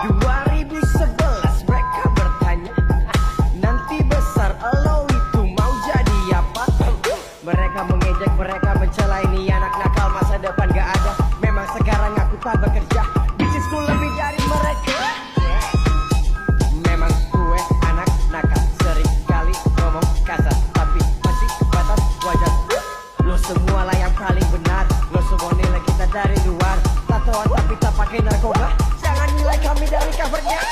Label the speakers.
Speaker 1: 2011 mereka bertanya, nanti besar lo itu mau jadi apa? Mereka mengejek, mereka mencela, ini anak nakal, masa depan gak ada. Memang sekarang aku tak bekerja, bisnisku lebih dari mereka. Memang gue anak nakal, sering kali ngomong kasar, tapi masih batas wajar. Lo semua lah yang paling benar, lo semua nilai kita dari luar. Tatoan tapi tak pakai narkoba, jangan nilai kami dari covernya.